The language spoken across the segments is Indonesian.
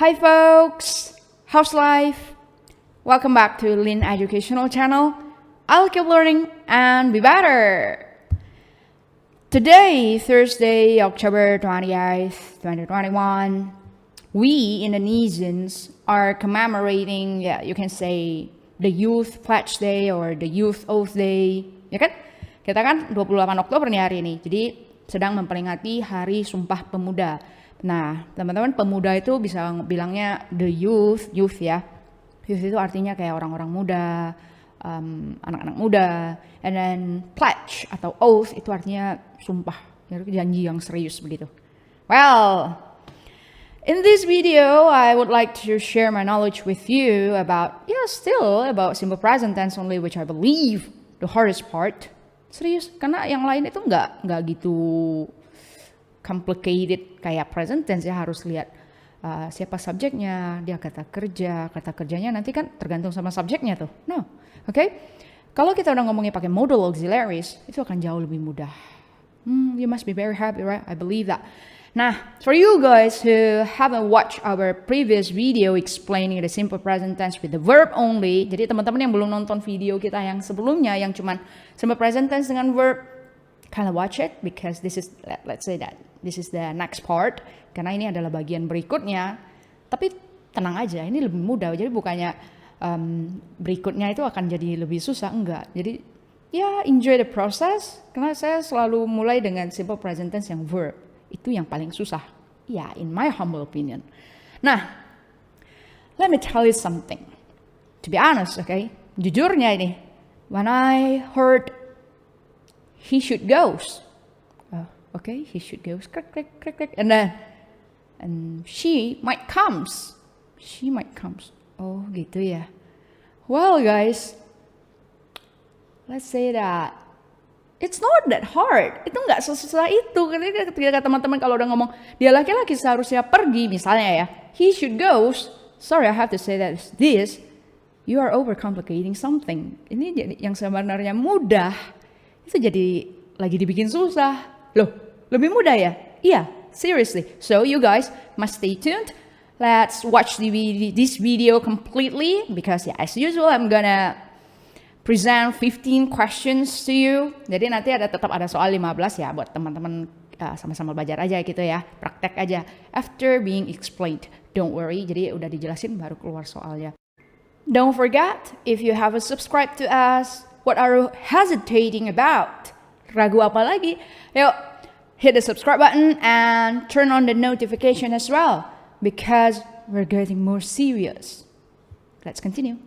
Hi folks, how's life? Welcome back to Lean Educational Channel. I'll keep learning and be better. Today, Thursday, October 28th, 2021, we Indonesians are commemorating, you can say, the Youth Pledge Day or the Youth Oath Day. Ya kan? Kita kan 28 Oktober nih hari ini. Jadi sedang memperingati Hari Sumpah Pemuda. Nah, teman-teman, pemuda itu bisa bilangnya the youth ya. Youth itu artinya kayak orang-orang muda, anak-anak muda. And then pledge atau oath itu artinya sumpah, janji yang serius begitu. Well, in this video, I would like to share my knowledge with you about, still about simple present tense only, which I believe the hardest part. Serius, karena yang lain itu nggak gitu complicated kayak present tense ya, harus lihat siapa subjeknya, dia kata kerjanya nanti kan tergantung sama subjeknya tuh. No, oke? Kalau kita udah ngomongnya pakai modal auxiliaries, itu akan jauh lebih mudah. You must be very happy, right? I believe that. Nah, for you guys who haven't watched our previous video explaining the simple present tense with the verb only, jadi teman-teman yang belum nonton video kita yang sebelumnya yang cuman simple present tense dengan verb, kind of watch it because this is, let's say that this is the next part, karena ini adalah bagian berikutnya. Tapi tenang aja, ini lebih mudah. Jadi bukannya berikutnya itu akan jadi lebih susah, enggak. Jadi enjoy the process, karena saya selalu mulai dengan simple present tense yang verb. Itu yang paling susah, in my humble opinion. Nah, let me tell you something. To be honest, okay, jujurnya ini, when I heard he should goes, he should goes, click, and then she might comes. Oh gitu ya. Well guys, let's say that it's not that hard. Itu nggak sesusah itu. Ketika teman-teman kalau udah ngomong dia laki-laki seharusnya pergi misalnya ya, he should go. Sorry, I have to say that this, you are overcomplicating something. Ini yang sebenarnya mudah itu jadi lagi dibikin susah. Loh, lebih mudah ya? Iya, seriously. So you guys must stay tuned. Let's watch this video completely because as usual I'm gonna present 15 questions to you. Jadi nanti tetap ada soal 15 ya buat teman-teman sama-sama belajar aja gitu ya, praktek aja. After being explained, don't worry. Jadi udah dijelasin baru keluar soalnya. Don't forget, if you haven't subscribed to us, what are you hesitating about? Ragu apa lagi? Yuk, hit the subscribe button and turn on the notification as well because we're getting more serious. Let's continue.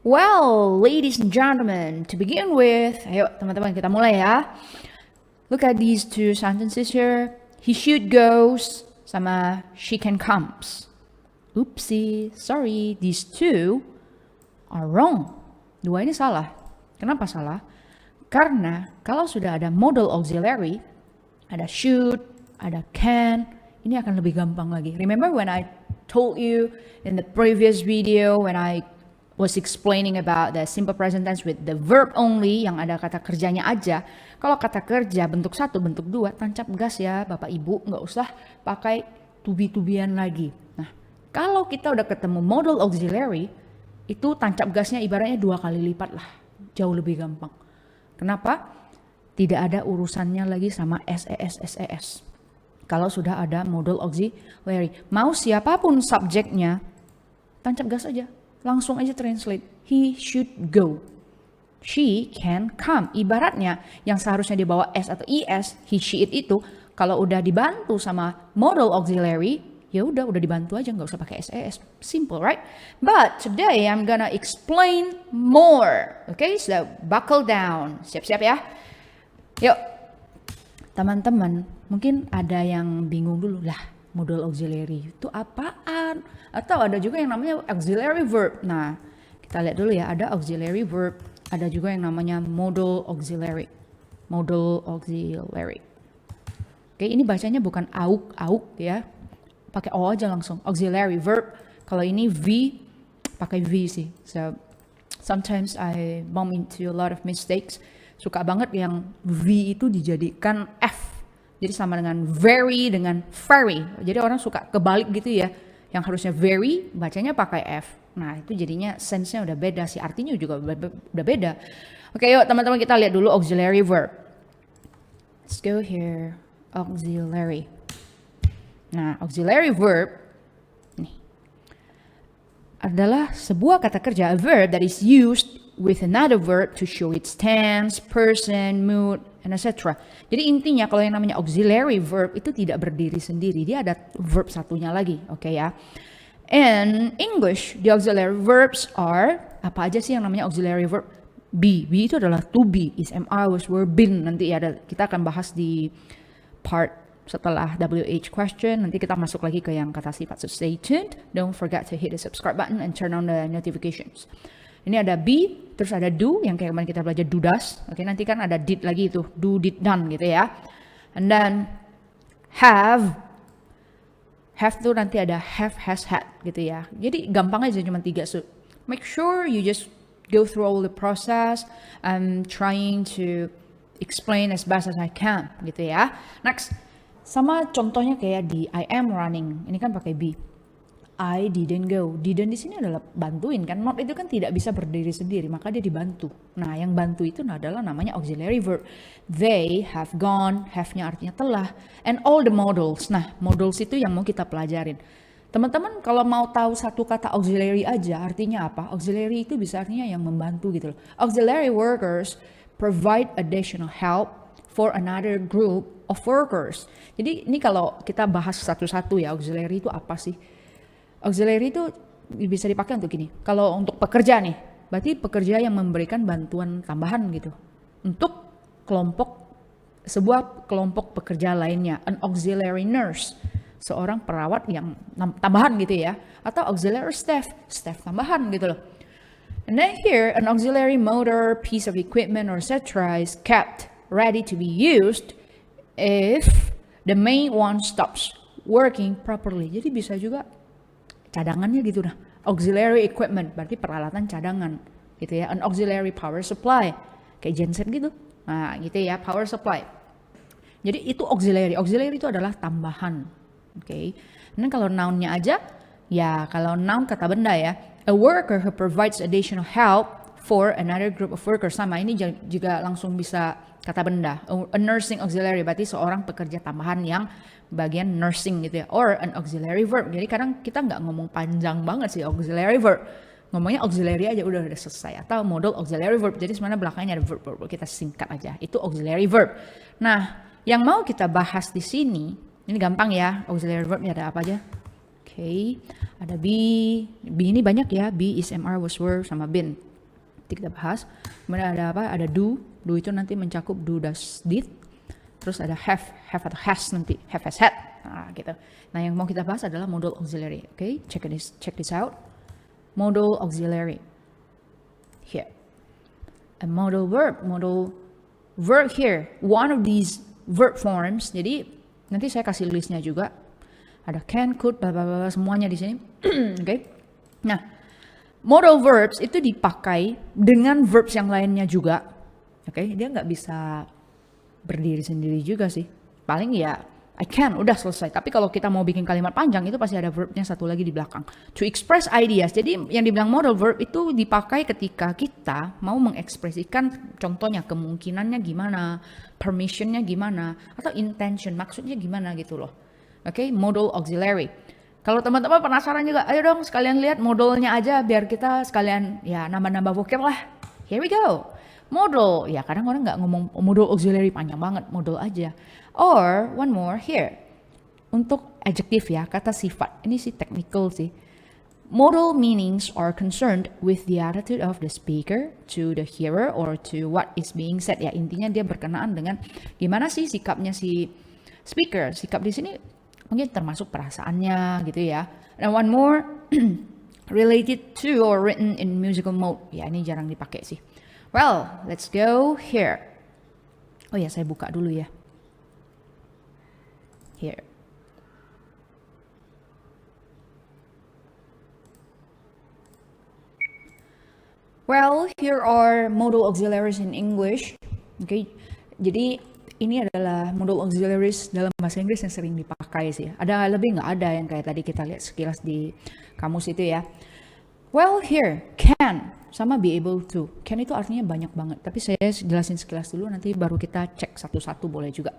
Well, ladies and gentlemen, to begin with, ayo teman-teman kita mulai ya. Look at these two sentences here. He should goes sama she can comes. Oopsie, sorry, these two are wrong. Dua ini salah. Kenapa salah? Karena kalau sudah ada modal auxiliary, ada should, ada can, ini akan lebih gampang lagi. Remember when I told you in the previous video when I was explaining about the simple present tense with the verb only, yang ada kata kerjanya aja. Kalau kata kerja bentuk 1, bentuk 2, tancap gas ya Bapak Ibu, nggak usah pakai to-be-to-be-an lagi. Nah, kalau kita udah ketemu modal auxiliary, itu tancap gasnya ibaratnya 2 kali lipat lah, jauh lebih gampang. Kenapa? Tidak ada urusannya lagi sama SES. Kalau sudah ada modal auxiliary, mau siapapun subjeknya, tancap gas aja. Langsung aja translate. He should go. She can come. Ibaratnya yang seharusnya dibawa S atau IS, he, she, it itu kalau udah dibantu sama modal auxiliary, ya udah dibantu aja, nggak usah pakai SES. Simple, right? But today I'm gonna explain more. Okay, so buckle down. Siap-siap ya. Yuk, teman-teman, mungkin ada yang bingung dulu lah. Modal auxiliary itu apaan? Atau ada juga yang namanya auxiliary verb. Nah, kita lihat dulu ya, ada auxiliary verb, ada juga yang namanya modal auxiliary. Modal auxiliary. Oke, ini bacanya bukan auk ya. Pakai O aja langsung. Auxiliary verb. Kalau ini V, pakai V sih. So, sometimes I bump into a lot of mistakes. Suka banget yang V itu dijadikan F. Jadi sama dengan very dengan very. Jadi orang suka kebalik gitu ya. Yang harusnya very bacanya pakai F. Nah, itu jadinya sense-nya udah beda sih, artinya juga udah beda. Oke, yuk teman-teman kita lihat dulu auxiliary verb. Let's go here. Auxiliary. Nah, auxiliary verb nih adalah sebuah kata kerja, a verb that is used with another verb to show its tense, person, mood, and etc. Jadi intinya kalau yang namanya auxiliary verb itu tidak berdiri sendiri, dia ada verb satunya lagi, oke ya. In English, the auxiliary verbs are, apa aja sih yang namanya auxiliary verb? Be itu adalah to be, is, am, are, was, were, been. Nanti ada, kita akan bahas di part setelah WH question. Nanti kita masuk lagi ke yang kata sifat. So stay tuned. Don't forget to hit the subscribe button and turn on the notifications. Ini ada be, terus ada do, yang kayak kemarin kita belajar do, does. Oke, nanti kan ada did lagi itu, do, did, done gitu ya. And then have tuh nanti ada have, has, had gitu ya. Jadi gampang aja cuma 3. So make sure you just go through all the process. I'm trying to explain as best as I can gitu ya. Next, sama contohnya kayak di I am running. Ini kan pakai be. I didn't go. Didn't di sini adalah bantuin kan. Not itu kan tidak bisa berdiri sendiri, maka dia dibantu. Nah, yang bantu itu adalah namanya auxiliary verb. They have gone. Have-nya artinya telah. And all the modals. Nah, modals itu yang mau kita pelajarin. Teman-teman kalau mau tahu satu kata auxiliary aja artinya apa? Auxiliary itu bisa artinya yang membantu gitu loh. Auxiliary workers provide additional help for another group of workers. Jadi ini kalau kita bahas satu-satu ya, auxiliary itu apa sih? Auxiliary itu bisa dipakai untuk gini. Kalau untuk pekerja nih, berarti pekerja yang memberikan bantuan tambahan gitu. Untuk sebuah kelompok pekerja lainnya. An auxiliary nurse, seorang perawat yang tambahan gitu ya. Atau auxiliary staff tambahan gitu loh. And then here, an auxiliary motor, piece of equipment, or etc. is kept ready to be used if the main one stops working properly. Jadi bisa juga cadangannya gitu nah. Auxiliary equipment berarti peralatan cadangan gitu ya. An auxiliary power supply kayak genset gitu. Nah, gitu ya, power supply. Jadi itu auxiliary. Auxiliary itu adalah tambahan. Oke. Dan kalau noun-nya aja ya, kalau noun kata benda ya. A worker who provides additional help for another group of workers. Sama ini juga langsung bisa kata benda. A nursing auxiliary berarti seorang pekerja tambahan yang bagian nursing gitu ya. Or an auxiliary verb. Jadi kadang kita nggak ngomong panjang banget sih auxiliary verb. Ngomongnya auxiliary aja udah selesai. Atau modal auxiliary verb. Jadi sebenarnya belakangnya ada verb. Kita singkat aja. Itu auxiliary verb. Nah, yang mau kita bahas di sini, ini gampang ya. Auxiliary verb ada apa aja? Oke, ada be. Be ini banyak ya. Be, is, am, are, was, were, sama been. Nanti kita bahas. Kemudian ada apa? Ada do. Do itu nanti mencakup do, does, did. Terus ada have atau has nanti, have, has, had. Nah, gitu. Nah, yang mau kita bahas adalah modal auxiliary. Oke, check this out. Modal auxiliary. Here. A modal verb here. One of these verb forms. Jadi nanti saya kasih listnya juga. Ada can, could, bla bla bla semuanya di sini. Oke. Nah, modal verbs itu dipakai dengan verbs yang lainnya juga. Oke, dia nggak bisa berdiri sendiri juga sih. Paling ya I can, udah selesai. Tapi kalau kita mau bikin kalimat panjang itu pasti ada verbnya satu lagi di belakang. To express ideas. Jadi yang dibilang modal verb itu dipakai ketika kita mau mengekspresikan contohnya kemungkinannya gimana, permissionnya gimana, atau intention, maksudnya gimana gitu loh. Oke, modal auxiliary. Kalau teman-teman penasaran juga, ayo dong sekalian lihat modalnya aja biar kita sekalian ya nambah-nambah vocab lah. Here we go. Modal, ya kadang orang nggak ngomong modal auxiliary panjang banget, modal aja. Or one more here. Untuk adjektif ya, kata sifat. Ini sih technical sih. Modal meanings are concerned with the attitude of the speaker to the hearer or to what is being said. Ya intinya dia berkenaan dengan gimana sih sikapnya si speaker. Sikap di sini mungkin termasuk perasaannya gitu ya. And one more related to or written in musical mode. Ya ini jarang dipakai sih. Well, let's go here. Oh ya, saya buka dulu ya. Here. Well, here are modal auxiliaries in English. Okay. Jadi ini adalah modal auxiliaries dalam bahasa Inggris yang sering dipakai sih. Ada lebih nggak? Ada yang kayak tadi kita lihat sekilas di kamus itu ya. Well, here, can sama be able to. Can itu artinya banyak banget. Tapi saya jelasin sekilas dulu, nanti baru kita cek satu-satu boleh juga.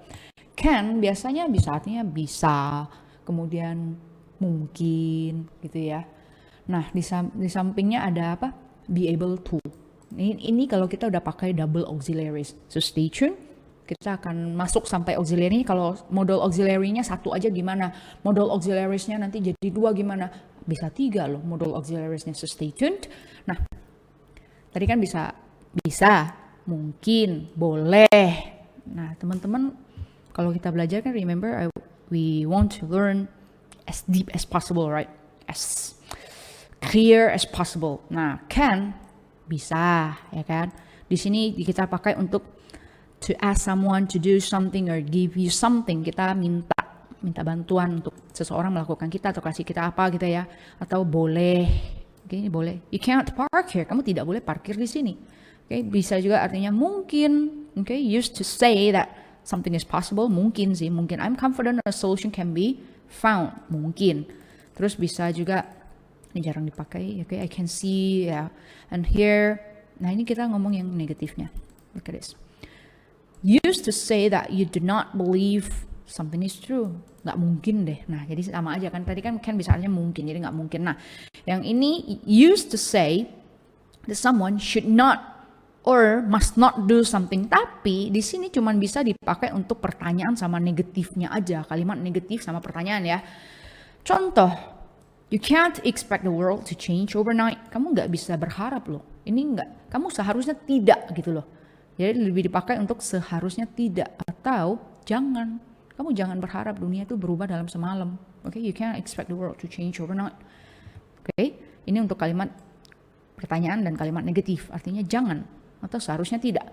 Can biasanya bisa artinya bisa, kemudian mungkin gitu ya. Nah, di sampingnya ada apa? Be able to. Ini kalau kita udah pakai double auxiliaries. So stay tune. Kita akan masuk sampai auxiliary. Kalau modal auxiliary-nya satu aja gimana? Modal auxiliaries-nya nanti jadi dua gimana? Bisa 3 loh modal auxiliaries-nya. So stay tuned. Nah, tadi kan bisa, mungkin, boleh. Nah, teman-teman, kalau kita belajar kan remember we want to learn as deep as possible, right? As clear as possible. Nah, can bisa, ya kan? Di sini kita pakai untuk to ask someone to do something or give you something. Kita minta bantuan untuk seseorang melakukan kita atau kasih kita apa gitu ya. Atau boleh. Oke, ini boleh. You can't park here. Kamu tidak boleh parkir di sini. Oke, bisa juga artinya mungkin. Oke, used to say that something is possible. Mungkin sih, mungkin. I'm confident a solution can be found. Mungkin. Terus bisa juga, ini jarang dipakai. Oke, I can see, ya. And here, nah ini kita ngomong yang negatifnya. Look at this. Used to say that you do not believe something is true. Nggak mungkin deh. Nah, jadi sama aja kan. Tadi kan bisa artinya mungkin, jadi nggak mungkin. Nah, yang ini used to say that someone should not or must not do something. Tapi di sini cuma bisa dipakai untuk pertanyaan sama negatifnya aja. Kalimat negatif sama pertanyaan ya. Contoh, you can't expect the world to change overnight. Kamu nggak bisa berharap loh. Ini nggak. Kamu seharusnya tidak gitu loh. Jadi lebih dipakai untuk seharusnya tidak atau jangan. Kamu jangan berharap dunia itu berubah dalam semalam. Oke, you can't expect the world to change overnight. Oke, ini untuk kalimat pertanyaan dan kalimat negatif. Artinya jangan atau seharusnya tidak.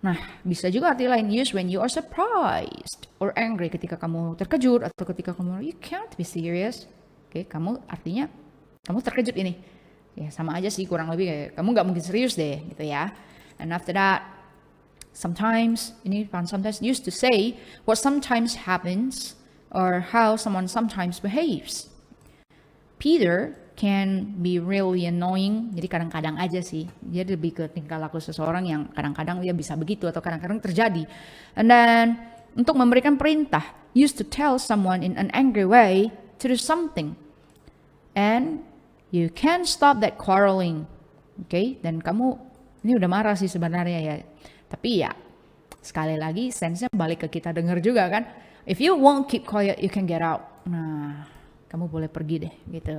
Nah, bisa juga arti lain use when you are surprised or angry, ketika kamu terkejut atau ketika kamu you can't be serious. Oke, kamu artinya kamu terkejut ini. Ya sama aja sih kurang lebih kayak kamu nggak mungkin serius deh gitu ya. And after that, sometimes used to say what sometimes happens or how someone sometimes behaves. Peter can be really annoying. Jadi kadang-kadang aja sih. Dia lebih ke tingkah laku seseorang yang kadang-kadang dia bisa begitu atau kadang-kadang terjadi. And then untuk memberikan perintah, used to tell someone in an angry way to do something. And you can't stop that quarreling. Okay? Dan kamu ini udah marah sih sebenarnya ya. Tapi ya, sekali lagi sense-nya balik ke kita dengar juga kan. If you won't keep quiet, you can get out. Nah, kamu boleh pergi deh gitu.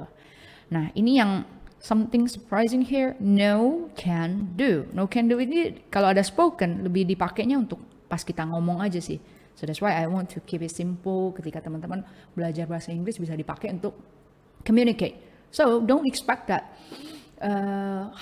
Nah, ini yang something surprising here. No can do. No can do ini kalau ada spoken lebih dipakainya untuk pas kita ngomong aja sih. So that's why I want to keep it simple. Ketika teman-teman belajar bahasa Inggris bisa dipakai untuk communicate. So don't expect that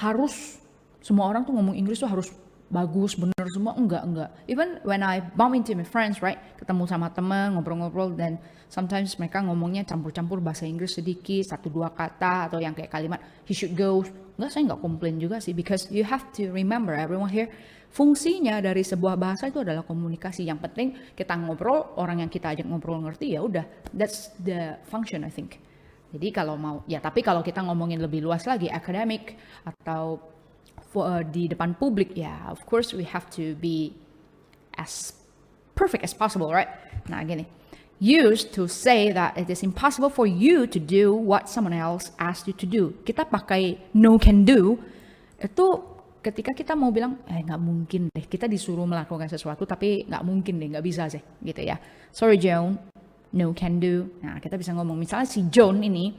harus semua orang tuh ngomong Inggris tuh harus bagus, bener semua, enggak. Even when I bump into my friends, right, ketemu sama teman, ngobrol-ngobrol, dan sometimes mereka ngomongnya campur-campur bahasa Inggris sedikit, 1-2 kata, atau yang kayak kalimat, he should go. Enggak, saya enggak komplain juga sih, because you have to remember, everyone here, fungsinya dari sebuah bahasa itu adalah komunikasi. Yang penting kita ngobrol, orang yang kita ajak ngobrol ngerti, ya udah, that's the function, I think. Jadi kalau mau, ya tapi kalau kita ngomongin lebih luas lagi, academic, atau di depan publik, ya of course we have to be as perfect as possible, right? Nah gini, used to say that it is impossible for you to do what someone else asked you to do. Kita pakai no can do itu ketika kita mau bilang nggak mungkin deh, kita disuruh melakukan sesuatu tapi nggak mungkin deh, nggak bisa sih gitu ya. Sorry John, no can do. Nah kita bisa ngomong misalnya si John ini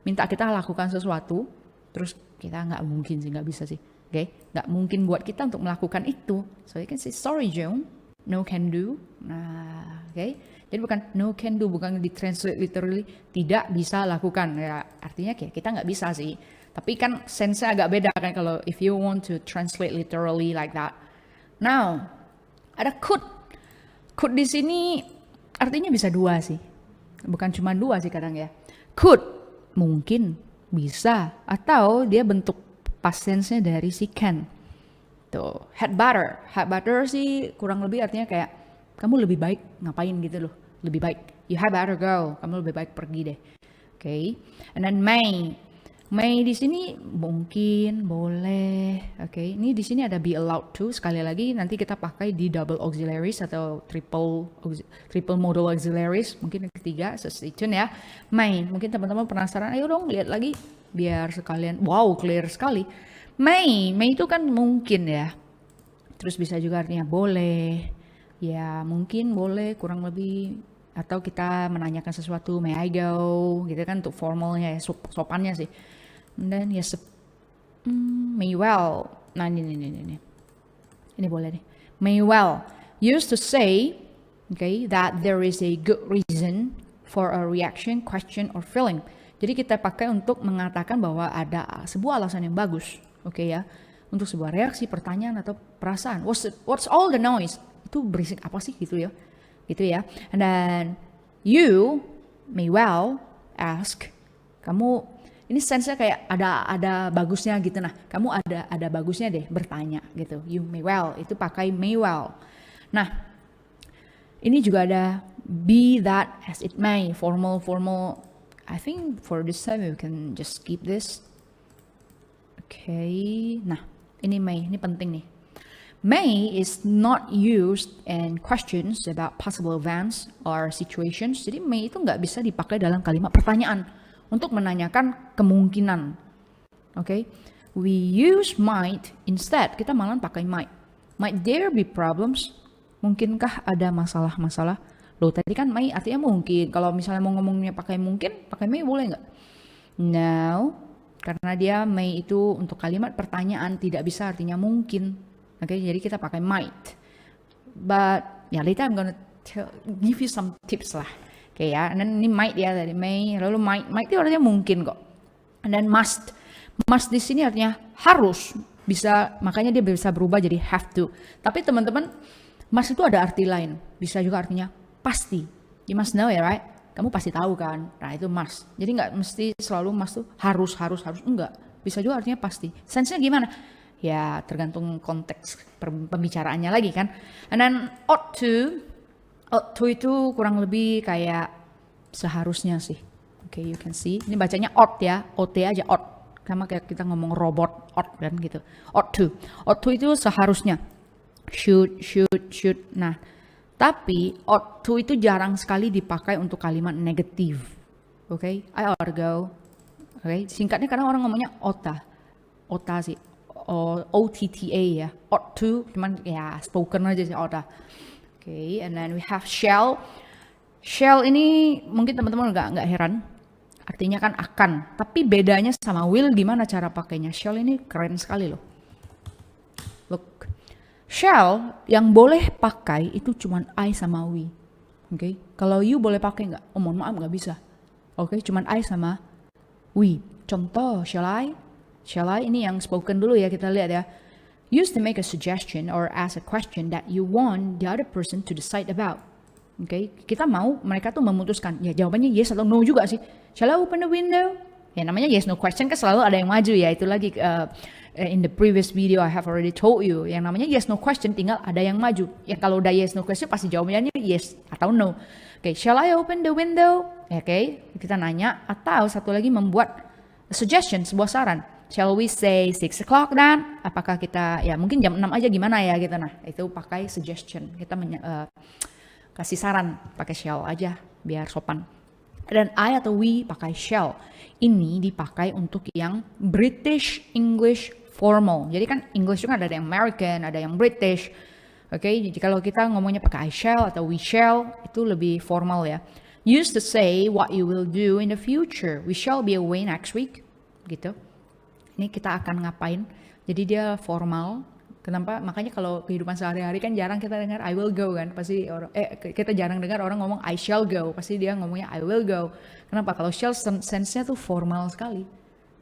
minta kita lakukan sesuatu, terus kita nggak mungkin sih, nggak bisa sih. Okay? Nggak mungkin buat kita untuk melakukan itu. So you can say, sorry John, no can do. Nah, okay? Jadi bukan no can do, bukan di-translate literally, tidak bisa lakukan. Ya, artinya kayak kita nggak bisa sih. Tapi kan sense-nya agak beda kan kalau if you want to translate literally like that. Now, ada could. Could di sini artinya bisa dua sih. Bukan cuma dua sih kadang ya. Could, mungkin, bisa. Atau dia bentuk past tense-nya dari si can. Tuh, had better. Had better sih kurang lebih artinya kayak Kamu lebih baik ngapain gitu loh. Lebih baik. You had better go. Kamu lebih baik pergi deh. Okay. And then may. May di sini mungkin, boleh. Okay. Ini di sini ada be allowed to. Sekali lagi nanti kita pakai di double auxiliaries atau triple modal auxiliaries. Mungkin yang ketiga. So stay tune ya. May. Mungkin teman-teman penasaran. Ayo dong lihat lagi. Biar sekalian. Wow, clear sekali. May itu kan mungkin ya. Terus bisa juga artinya boleh. Ya mungkin boleh kurang lebih. Atau kita menanyakan sesuatu, may I go, gitu kan untuk formalnya ya, sopannya sih. Dan yes, may well. Nah ini boleh nih. May well used to say, okay, that there is a good reason for a reaction, question, or feeling. Jadi kita pakai untuk mengatakan bahwa ada sebuah alasan yang bagus, okay ya, untuk sebuah reaksi, pertanyaan atau perasaan. What's all the noise? Itu berisik apa sih gitu ya? And then you may well ask, kamu ini sense-nya kayak ada bagusnya gitu. Nah, kamu ada bagusnya deh bertanya gitu. You may well, itu pakai may well. Nah, ini juga ada be that as it may, formal. I think for this time we can just skip this. Okay. Nah, ini may, ini penting nih. May is not used in questions about possible events or situations. Jadi may itu nggak bisa dipakai dalam kalimat pertanyaan untuk menanyakan kemungkinan. Okay? We use might instead. Kita malah pakai might. Might there be problems? Mungkinkah ada masalah-masalah? Loh tadi kan may artinya mungkin. Kalau misalnya mau ngomongnya pakai mungkin, pakai may boleh nggak? No, karena dia may itu untuk kalimat pertanyaan tidak bisa artinya mungkin. Okay, jadi kita pakai might. But ya later I'm gonna give you some tips lah. Okay ya, and then ini might ya dari may, lalu might itu artinya mungkin kok. And then must di sini artinya harus, bisa, makanya dia bisa berubah jadi have to. Tapi teman-teman, must itu ada arti lain, bisa juga artinya pasti. You must know ya, right? Kamu pasti tahu kan? Nah itu must. Jadi nggak mesti selalu must tuh harus, enggak. Bisa juga artinya pasti. Sense-nya gimana? Ya tergantung konteks pembicaraannya lagi kan. And then ought to itu kurang lebih kayak seharusnya sih. Okay, you can see. Ini bacanya ought ya, OT aja ought. Sama kayak kita ngomong robot ought kan gitu. Ought to itu seharusnya. Should. Nah, tapi ought to itu jarang sekali dipakai untuk kalimat negatif. Okay, I ought to go. Okay, singkatnya kadang orang ngomongnya ota sih. OTTA ya, ought to, cuman ya spoken aja sih ought. Okay, and then we have shall. Shall ini mungkin teman-teman nggak heran, artinya kan akan. Tapi bedanya sama will gimana cara pakainya? Shall ini keren sekali loh. Look, shall yang boleh pakai itu cuman I sama we. Okay, kalau you boleh pakai nggak? Oh mohon maaf nggak bisa. Okay, cuman I sama we. Contoh, shall I ini yang spoken dulu ya, kita lihat ya. Use to make a suggestion or ask a question that you want the other person to decide about. Okay, kita mau mereka tuh memutuskan. Ya jawabannya yes atau no juga sih. Shall I open the window? Ya namanya yes no question kan selalu ada yang maju ya. Itu lagi in the previous video I have already told you. Yang namanya yes no question tinggal ada yang maju. Ya kalau udah yes no question pasti jawabannya yes atau no. Okay, shall I open the window? Okay, kita nanya atau satu lagi membuat suggestion, sebuah saran. Shall we say 6 o'clock dan? Apakah kita, ya mungkin jam 6 aja gimana ya gitu. Nah itu pakai suggestion. Kita kasih saran pakai shall aja biar sopan. Dan I atau we pakai shall. Ini dipakai untuk yang British English formal. Jadi kan English juga ada yang American, ada yang British. Oke, jadi kalau kita ngomongnya pakai I shall atau we shall itu lebih formal ya. Used to say what you will do in the future. We shall be away next week. Gitu. Ini kita akan ngapain. Jadi dia formal. Kenapa? Makanya kalau kehidupan sehari-hari kan jarang kita dengar I will go kan. Pasti kita jarang dengar orang ngomong I shall go. Pasti dia ngomongnya I will go. Kenapa? Kalau shall sense-nya tuh formal sekali.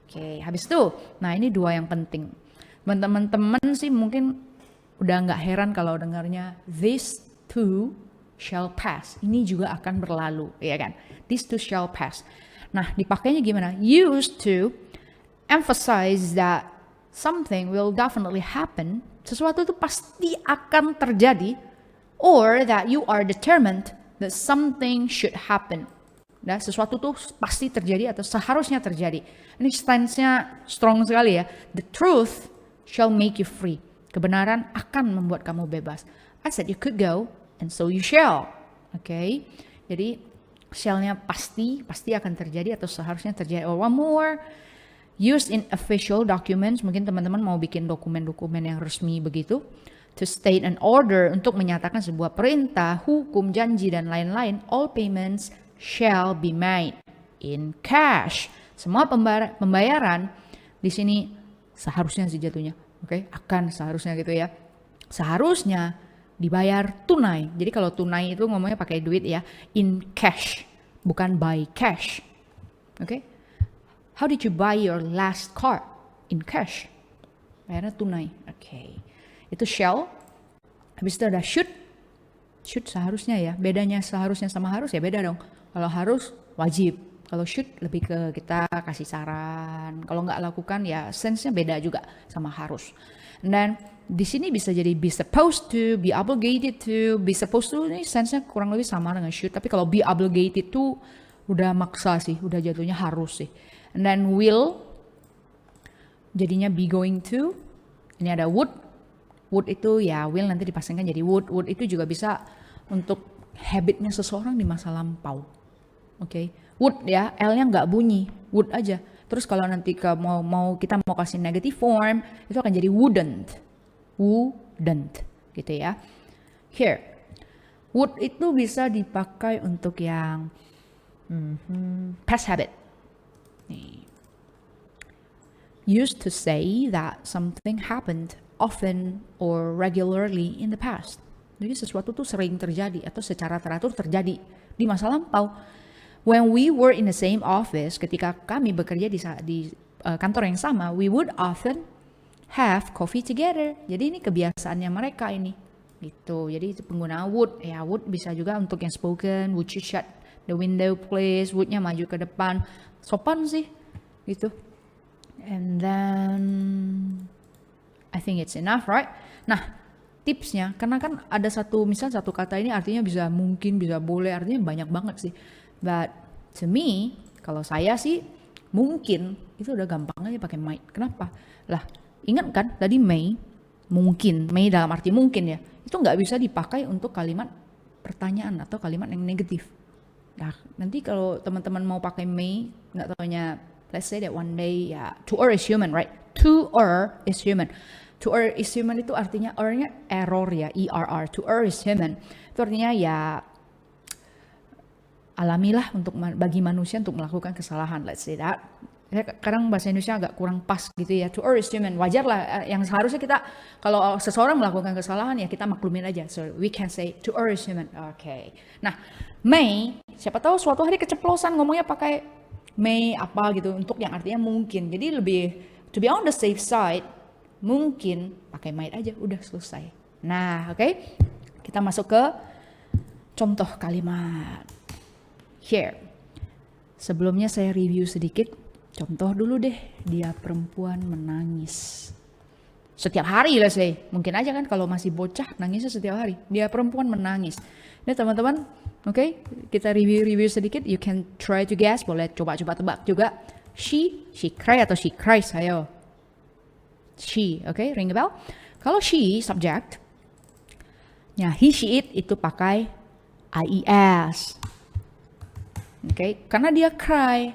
Oke, habis itu. Nah, ini dua yang penting. Teman-teman sih mungkin udah nggak heran kalau dengarnya this too shall pass. Ini juga akan berlalu, ya kan? This too shall pass. Nah, dipakainya gimana? Used to emphasize that something will definitely happen. Sesuatu itu pasti akan terjadi or that you are determined that something should happen. Nah, sesuatu tuh pasti terjadi atau seharusnya terjadi. Ini stance-nya strong sekali ya. The truth shall make you free. Kebenaran akan membuat kamu bebas. I said you could go, and so you shall. Okay? Jadi shall-nya pasti akan terjadi atau seharusnya terjadi. Or one more, used in official documents. Mungkin teman-teman mau bikin dokumen-dokumen yang resmi begitu. To state an order, untuk menyatakan sebuah perintah, hukum, janji, dan lain-lain. All payments shall be made in cash. Semua pembayaran di sini seharusnya sih jatuhnya, oke? Akan seharusnya gitu ya. Seharusnya dibayar tunai. Jadi kalau tunai itu ngomongnya pakai duit ya, in cash, bukan by cash. Oke? How did you buy your last car? In cash. Bayarnya tunai. Oke. Itu shall. Habis itu ada should. Should seharusnya ya. Bedanya seharusnya sama harus ya beda dong. Kalau harus wajib, kalau should lebih ke kita kasih saran. Kalau nggak lakukan ya sense-nya beda juga sama harus. Dan di sini bisa jadi be supposed to, be obligated to, be supposed to ini sense-nya kurang lebih sama dengan should. Tapi kalau be obligated to udah maksa sih, udah jatuhnya harus sih. And then will jadinya be going to. Ini ada would. Would itu ya will nanti dipasangkan jadi would. Would itu juga bisa untuk habitnya seseorang di masa lampau. Oke, would ya, L-nya nggak bunyi, would aja. Terus kalau nanti kita mau kasih negative form, itu akan jadi wouldn't, gitu ya. Here, would itu bisa dipakai untuk yang past habit. Nih. Used to say that something happened often or regularly in the past. Jadi sesuatu tuh sering terjadi atau secara teratur terjadi di masa lampau. When we were in the same office, ketika kami bekerja di kantor yang sama, we would often have coffee together. Jadi ini kebiasaannya mereka ini. Gitu. Jadi penggunaan would, ya would bisa juga untuk yang spoken, would you shut the window please, would-nya maju ke depan. Sopan sih. Gitu. And then I think it's enough, right? Nah, tipsnya, karena kan ada satu kata ini artinya bisa mungkin, bisa boleh, artinya banyak banget sih. But to me, kalau saya sih mungkin itu udah gampang aja pakai might. Kenapa? Lah, ingat kan tadi may, mungkin, may dalam arti mungkin ya. Itu nggak bisa dipakai untuk kalimat pertanyaan atau kalimat yang negatif. Nah, nanti kalau teman-teman mau pakai may, nggak taunya, let's say that one day, ya, to err is human, right? To err is human. To err is human itu artinya err-nya error ya, ERR. To err is human. Itu artinya ya alamilah bagi manusia untuk melakukan kesalahan. Let's say that. Kadang bahasa Indonesia agak kurang pas gitu ya. To err is human. Wajar lah. Yang seharusnya kita kalau seseorang melakukan kesalahan ya kita maklumin aja. So we can say to err is human. Okay. Nah, may, siapa tahu suatu hari keceplosan ngomongnya pakai may apa gitu untuk yang artinya mungkin. Jadi lebih to be on the safe side. Mungkin pakai might aja, udah selesai. Nah, oke. Kita masuk ke contoh kalimat. Here. Sebelumnya saya review sedikit. Contoh dulu deh. Dia perempuan menangis. Setiap hari lah saya. Mungkin aja kan kalau masih bocah nangisnya setiap hari. Dia perempuan menangis. Ini teman-teman, oke. Kita review sedikit. You can try to guess. Boleh coba-coba tebak juga. She cry atau she cries, ayo. She, okay, ring a bell. Kalau she, subject, ya he, she, it itu pakai IES. Okay, karena dia cry.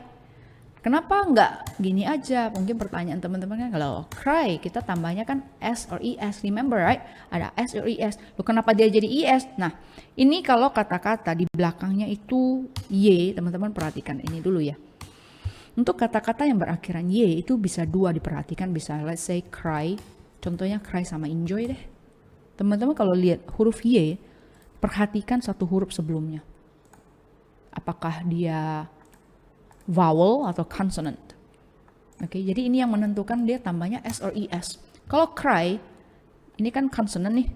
Kenapa nggak gini aja? Mungkin pertanyaan teman-teman kan kalau cry kita tambahnya kan S or ES. Remember right? Ada S or ES. Loh, kenapa dia jadi ES? Nah, ini kalau kata-kata di belakangnya itu Y, teman-teman perhatikan ini dulu ya. Untuk kata-kata yang berakhiran Y itu bisa dua diperhatikan, bisa let's say cry, contohnya cry sama enjoy deh. Teman-teman kalau lihat huruf Y, perhatikan satu huruf sebelumnya. Apakah dia vowel atau consonant? Oke, jadi ini yang menentukan dia tambahnya S or ES. Kalau cry, ini kan consonant nih.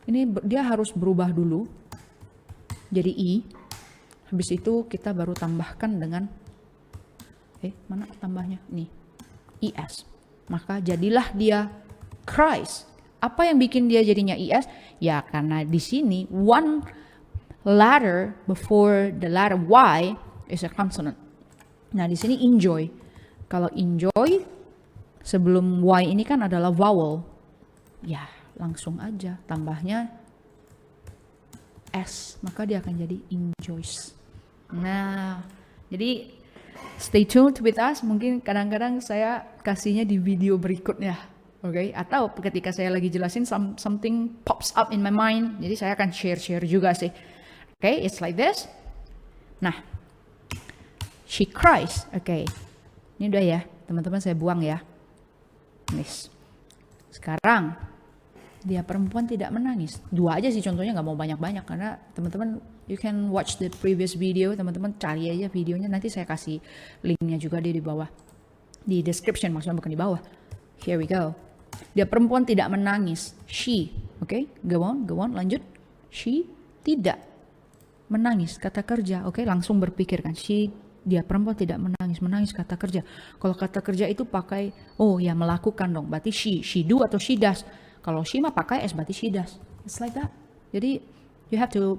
Ini dia harus berubah dulu jadi I. Habis itu kita baru tambahkan dengan mana tambahnya? Nih, ES. Maka jadilah dia cries. Apa yang bikin dia jadinya es? Ya karena di sini one letter before the letter Y is a consonant. Nah di sini enjoy. Kalau enjoy sebelum Y ini kan adalah vowel. Ya langsung aja tambahnya S, maka dia akan jadi enjoys. Nah jadi stay tuned with us. Mungkin kadang-kadang saya kasihnya di video berikutnya. Oke, atau ketika saya lagi jelasin something pops up in my mind, jadi saya akan share juga sih. Oke, it's like this. Nah, she cries. Oke, ini udah ya, teman-teman saya buang ya. Nih, sekarang dia perempuan tidak menangis. 2 aja sih contohnya, nggak mau banyak-banyak karena teman-teman you can watch the previous video. Teman-teman cari aja videonya, nanti saya kasih linknya juga di bawah, di description, maksudnya bukan di bawah. Here we go. Dia perempuan tidak menangis. She, okay, go on, lanjut. She tidak menangis, kata kerja. Oke, langsung berpikir kan. Dia perempuan tidak menangis kata kerja. Kalau kata kerja itu pakai, oh ya melakukan dong. Berarti she do atau she does. Kalau she mah pakai S, berarti she does. It's like that. Jadi you have to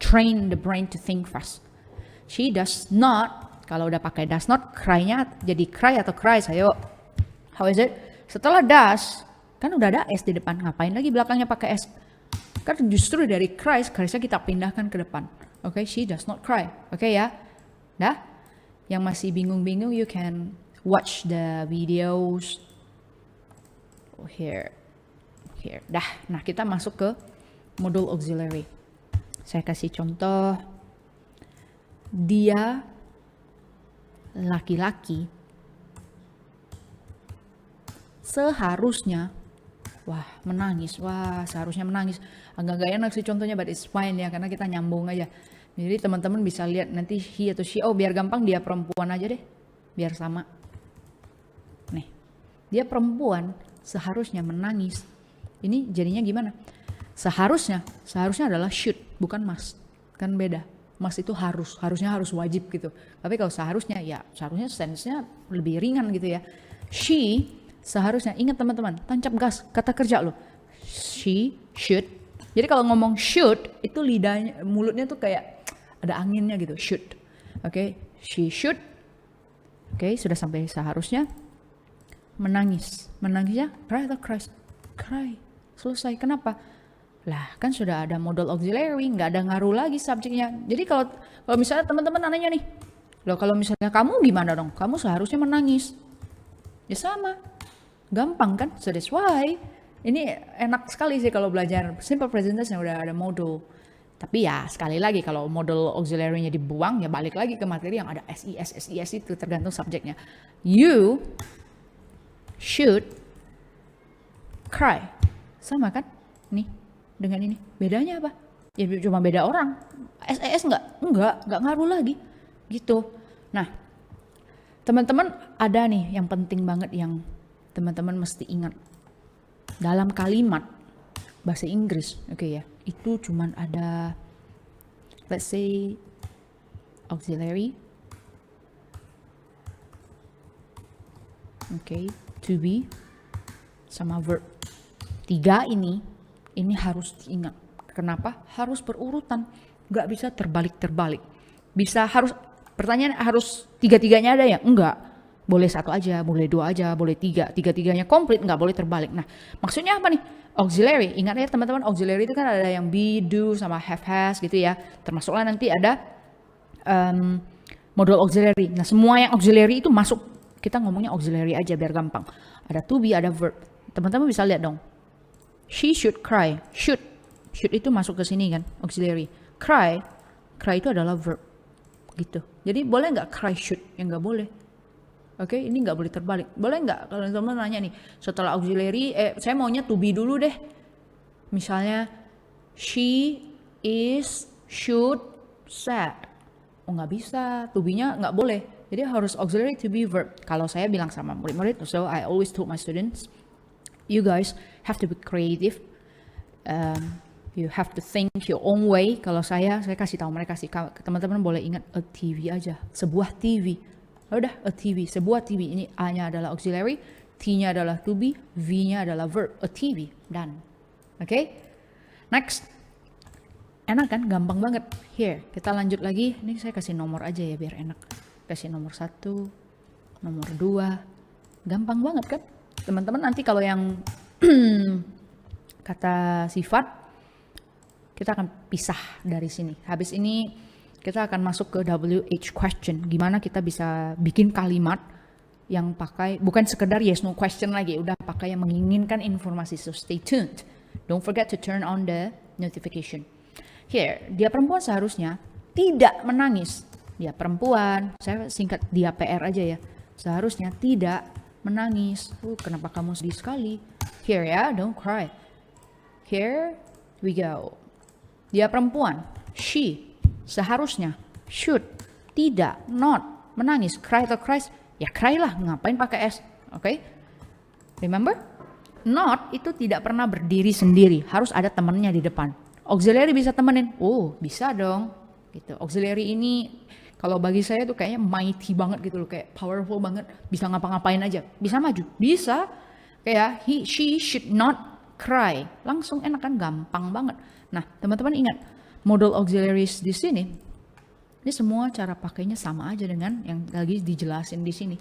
train the brain to think fast. She does not. Kalau udah pakai does not, cry-nya jadi cry atau cries. Ayo, how is it? Setelah does, kan udah ada S di depan. Ngapain lagi belakangnya pakai S? Kan justru dari cries-nya kita pindahkan ke depan. Oke, she does not cry. Oke ya? Dah? Yang masih bingung-bingung, you can watch the videos. Oh, here. Dah. Nah, kita masuk ke modul auxiliary. Saya kasih contoh. Dia laki-laki seharusnya seharusnya menangis. Agak gak enak sih contohnya, but it's fine ya, karena kita nyambung aja. Jadi teman-teman bisa lihat nanti he atau she. Oh, biar gampang dia perempuan aja deh, biar sama. Nih, dia perempuan seharusnya menangis. Ini jadinya gimana? Seharusnya adalah should, bukan must. Kan beda. Must itu harusnya harus wajib gitu. Tapi kalau seharusnya sense-nya lebih ringan gitu ya. She seharusnya, ingat teman-teman, tancap gas, kata kerja lo. She should. Jadi kalau ngomong should, itu lidahnya, mulutnya tuh kayak ada anginnya gitu, should. Oke, she should. Oke, sudah sampai seharusnya. Menangisnya cry atau cries? Cry. Selesai. Kenapa? Lah, kan sudah ada modal auxiliary, nggak ada ngaruh lagi subjeknya. Jadi kalau misalnya teman-teman nanya nih, loh kalau misalnya kamu gimana dong? Kamu seharusnya menangis. Ya sama. Gampang kan? So that's why ini enak sekali sih kalau belajar simple present tense yang udah ada modul. Tapi ya sekali lagi kalau modul auxiliary-nya dibuang, ya balik lagi ke materi yang ada SIS itu tergantung subjeknya. You should cry. Sama kan? Nih, dengan ini. Bedanya apa? Ya cuma beda orang. SES enggak ngaruh lagi. Gitu. Nah, teman-teman ada nih yang penting banget yang teman-teman mesti ingat. Dalam kalimat bahasa Inggris, oke ya, itu cuman ada, let's say, auxiliary, to be, sama verb. 3 ini harus diingat. Kenapa? Harus berurutan, nggak bisa terbalik-terbalik. Pertanyaan harus 3-3-nya ada ya? Enggak. Boleh 1 aja, boleh 2 aja, boleh 3. 3-3-nya komplit, nggak boleh terbalik. Nah, maksudnya apa nih? Auxiliary. Ingat ya teman-teman, auxiliary itu kan ada yang be, do, sama have, has gitu ya. Termasuklah nanti ada modal auxiliary. Nah, semua yang auxiliary itu masuk. Kita ngomongnya auxiliary aja biar gampang. Ada to be, ada verb. Teman-teman bisa lihat dong. She should cry. Should itu masuk ke sini kan, auxiliary. Cry itu adalah verb. Gitu. Jadi boleh nggak cry should? Ya nggak boleh. Oke, ini nggak boleh terbalik. Boleh nggak kalau teman-teman nanya nih, setelah auxiliary, saya maunya to be dulu deh. Misalnya, she is, should, sad. Oh nggak bisa, to be-nya nggak boleh. Jadi harus auxiliary to be verb. Kalau saya bilang sama murid-murid, so I always told my students, you guys have to be creative. You have to think your own way. Kalau saya kasih tahu mereka sih, teman-teman boleh ingat a TV aja, sebuah TV. Udah, a TV, sebuah TV. Ini A-nya adalah auxiliary, T-nya adalah to be, V-nya adalah verb, a TV. Done. Oke? Next. Enak kan? Gampang banget. Here, kita lanjut lagi. Ini saya kasih nomor aja ya biar enak. Kasih nomor 1, nomor 2. Gampang banget kan? Teman-teman nanti kalau yang kata sifat, kita akan pisah dari sini. Habis ini kita akan masuk ke WH question. Gimana kita bisa bikin kalimat yang pakai, bukan sekedar yes no question lagi, udah pakai yang menginginkan informasi. So stay tuned. Don't forget to turn on the notification. Here, dia perempuan seharusnya tidak menangis. Dia perempuan, saya singkat dia PR aja ya. Seharusnya tidak menangis. Kenapa kamu sedih sekali? Here ya, don't cry. Here we go. Dia perempuan, she, seharusnya, should, tidak, not, menangis, cry atau cries, ya cry lah, ngapain pakai S, oke? Remember? Not itu tidak pernah berdiri sendiri, harus ada temannya di depan. Auxiliary bisa temenin, oh bisa dong, gitu. Auxiliary ini kalau bagi saya tuh kayaknya mighty banget gitu loh, kayak powerful banget, bisa ngapa-ngapain aja, bisa maju, bisa. Kayak he, she should not cry, langsung enak kan, gampang banget. Nah, teman-teman ingat, modal auxiliaries di sini, ini semua cara pakainya sama aja dengan yang lagi dijelasin di sini.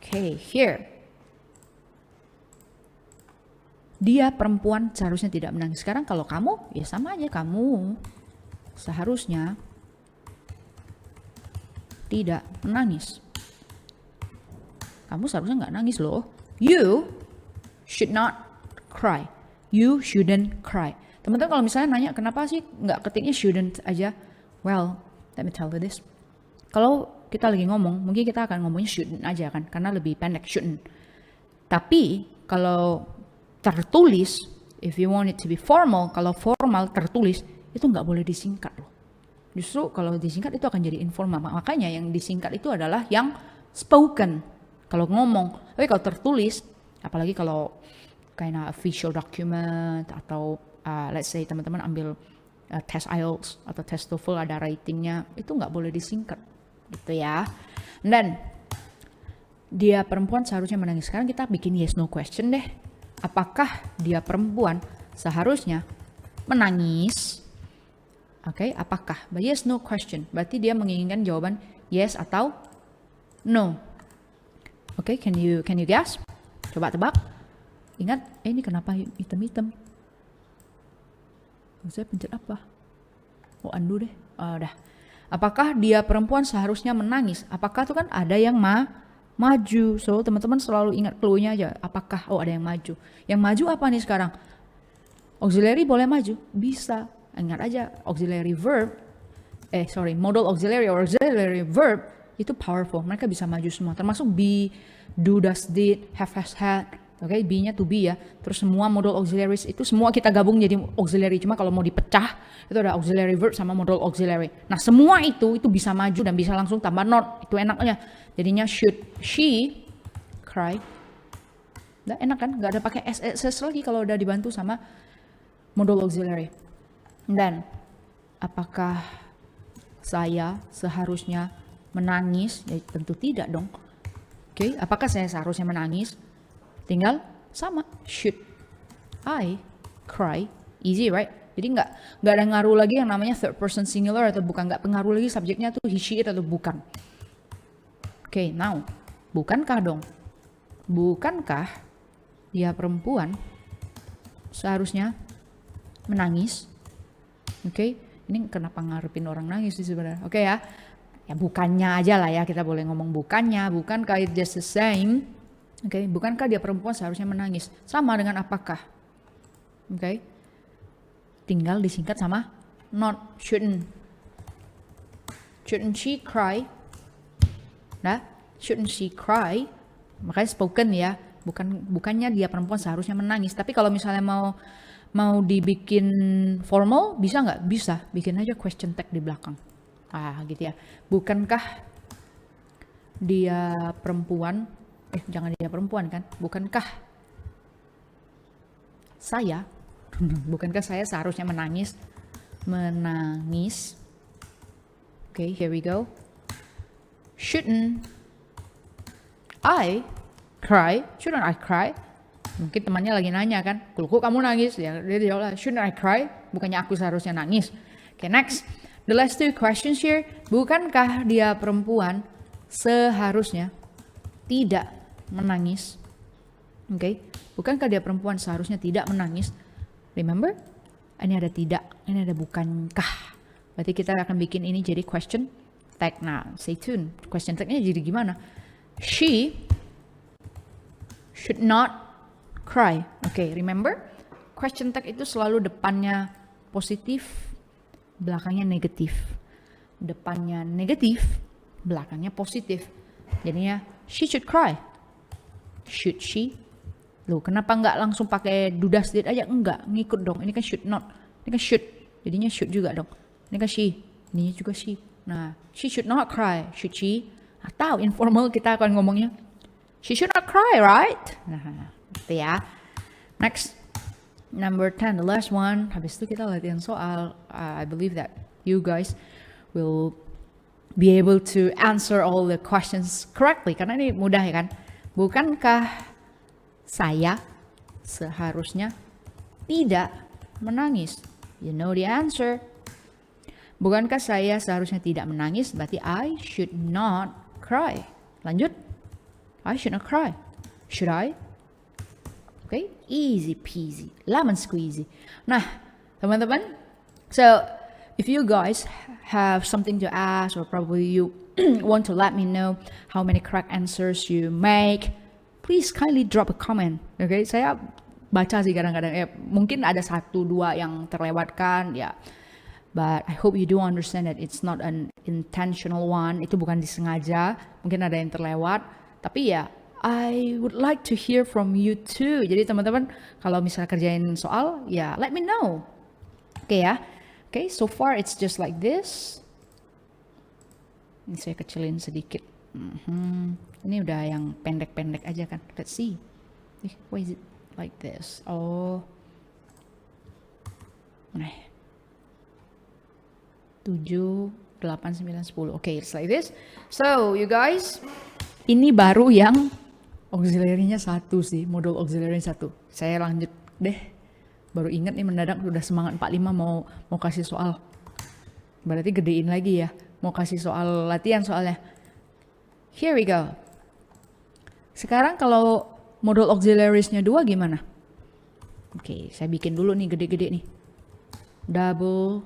Okay, here. Dia perempuan seharusnya tidak menangis. Sekarang kalau kamu, ya sama aja, kamu seharusnya tidak menangis. Kamu seharusnya nggak nangis loh. You should not cry. You shouldn't cry. Teman-teman kalau misalnya nanya kenapa sih nggak ketiknya shouldn't aja? Well, let me tell you this. Kalau kita lagi ngomong, mungkin kita akan ngomongnya shouldn't aja kan, karena lebih pendek shouldn't. Tapi kalau tertulis, if you want it to be formal, kalau formal tertulis itu nggak boleh disingkat loh. Justru kalau disingkat itu akan jadi informal. Makanya yang disingkat itu adalah yang spoken. Kalau ngomong, tapi kalau tertulis, apalagi kalau kayak official document atau let's say teman-teman ambil tes IELTS atau tes TOEFL ada ratingnya, itu nggak boleh disingkat gitu ya. Dan dia perempuan seharusnya menangis. Sekarang kita bikin yes no question deh. Apakah dia perempuan seharusnya menangis? Oke, apakah? But yes no question. Berarti dia menginginkan jawaban yes atau no. Oke, can you guess? Coba tebak. Ingat, ini kenapa hitam-hitam? Saya pencet apa? Oh, undo deh. Udah. Apakah dia perempuan seharusnya menangis? Apakah itu kan ada yang maju. So, teman-teman selalu ingat clue-nya aja. Apakah? Oh, ada yang maju. Yang maju apa nih sekarang? Auxiliary boleh maju? Bisa. Ingat aja, auxiliary verb. Modal auxiliary or auxiliary verb itu powerful. Mereka bisa maju semua. Termasuk be, do, does, did, have, has, had. Oke, be-nya to be ya. Terus semua modal auxiliaries itu semua kita gabung jadi auxiliary. Cuma kalau mau dipecah, itu ada auxiliary verb sama modal auxiliary. Nah, semua itu bisa maju dan bisa langsung tambah not. Itu enaknya. Jadinya should she cry. Udah enak kan? Gak ada pakai SSS lagi kalau udah dibantu sama modal auxiliary. Dan apakah saya seharusnya menangis? Ya tentu tidak dong. Oke, apakah saya seharusnya menangis? Tinggal sama, should I cry? Easy, right? Jadi nggak ada ngaruh lagi yang namanya third person singular atau bukan, nggak pengaruh lagi subjeknya tuh he, she, it atau bukan. Oke, now, bukankah dong? Bukankah dia perempuan seharusnya menangis? Oke, ini kenapa ngarepin orang nangis sih sebenarnya? Oke ya, ya bukannya aja lah ya, kita boleh ngomong bukannya, bukankah it just the same? Oke, bukankah dia perempuan seharusnya menangis? Sama dengan apakah? Oke, tinggal disingkat sama not, shouldn't. Shouldn't she cry? Nah, shouldn't she cry? Makanya spoken ya, bukannya dia perempuan seharusnya menangis. Tapi kalau misalnya mau dibikin formal, bisa nggak? Bisa, bikin aja question tag di belakang. Gitu ya. Bukankah dia perempuan? Jangan dia perempuan kan? Bukankah saya? Bukankah saya seharusnya menangis? Menangis. Okay, here we go. Shouldn't I Cry? Shouldn't I cry? Mungkin temannya lagi nanya kan, kok kamu nangis? Ya, dia jawab, shouldn't I cry? Bukannya aku seharusnya nangis. Okay, next. The last two questions here. Bukankah dia perempuan seharusnya tidak menangis? Okay. Bukankah dia perempuan seharusnya tidak menangis? Remember? Ini ada tidak, ini ada bukankah. Berarti kita akan bikin ini jadi question tag. Nah, stay tune. Question tagnya jadi gimana? She should not cry. Okay, remember? Question tag itu selalu depannya positif, belakangnya negatif. Depannya negatif, belakangnya positif. Jadinya, she should cry. Should she? Loh, kenapa nggak langsung pakai do does did aja? Enggak, ngikut dong. Ini kan should not. Ini kan should. Jadinya should juga dong. Ini kan she. Ini juga she. Nah, she should not cry. Should she? Atau informal kita akan ngomongnya, she should not cry, right? Nah, gitu ya. Next, number 10, the last one. Habis itu kita latihan soal. I believe that you guys will be able to answer all the questions correctly. Karena ini mudah ya kan. Bukankah saya seharusnya tidak menangis? You know the answer. Bukankah saya seharusnya tidak menangis? Berarti I should not cry. Lanjut. I should not cry. Should I? Okay, easy peasy, lemon squeezy. Nah, teman-teman, so if you guys have something to ask, or probably you want to let me know how many correct answers you make, please kindly drop a comment. Okay, saya baca sih kadang-kadang. Ya, mungkin ada 1-2 yang terlewatkan, ya. But I hope you do understand that it's not an intentional one. Itu bukan disengaja. Mungkin ada yang terlewat. Tapi ya, I would like to hear from you too. Jadi teman-teman, kalau misalnya kerjain soal, ya let me know. Oke ya. Oke, so far it's just like this. Ini saya kecilin sedikit. Ini udah yang pendek-pendek aja kan. Let's see. Why is it like this? Oh. Nah. 7, 8, 9, 10. Okay, it's like this. So, you guys, ini baru yang auxiliary-nya 1 sih, modul auxiliary 1. Saya lanjut deh. Baru ingat nih mendadak udah semangat 45 mau kasih soal. Berarti gedein lagi ya. Mau kasih soal latihan soalnya. Here we go. Sekarang kalau modul auxiliaries-nya 2 gimana? Oke, saya bikin dulu nih gede-gede nih. Double